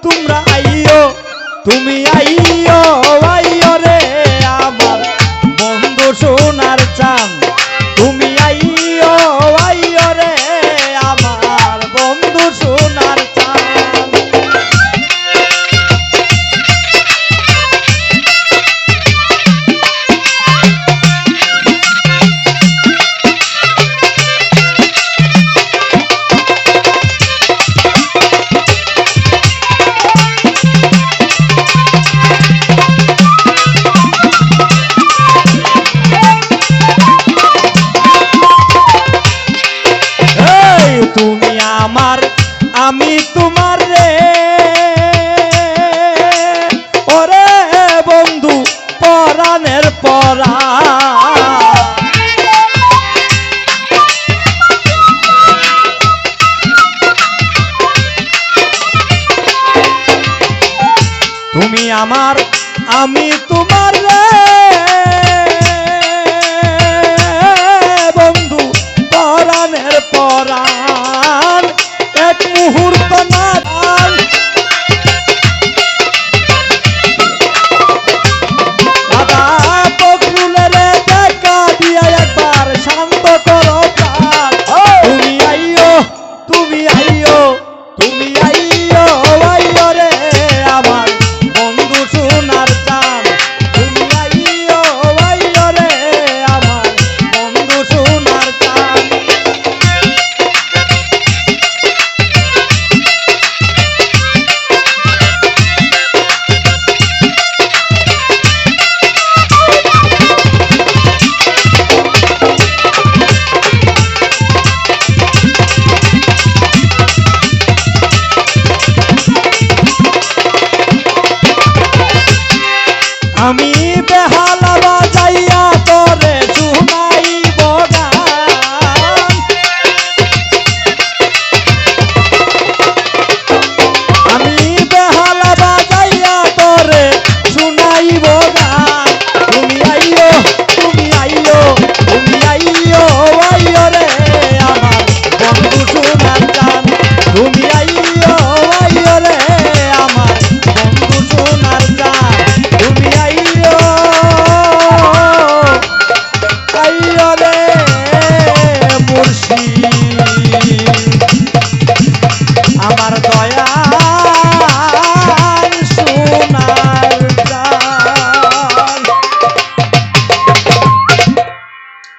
তোমরা আইও, তুমি আইও আইও রে আমার বন্ধু সোনার চাঁদ, তুমি আইও আইও রে আমার বন্ধু সোনার চাঁদ। তুমি আমার আমি তোমার রে ওরে বন্ধু পরাণের পরাণ। তুমি আমার আমি তোমার রে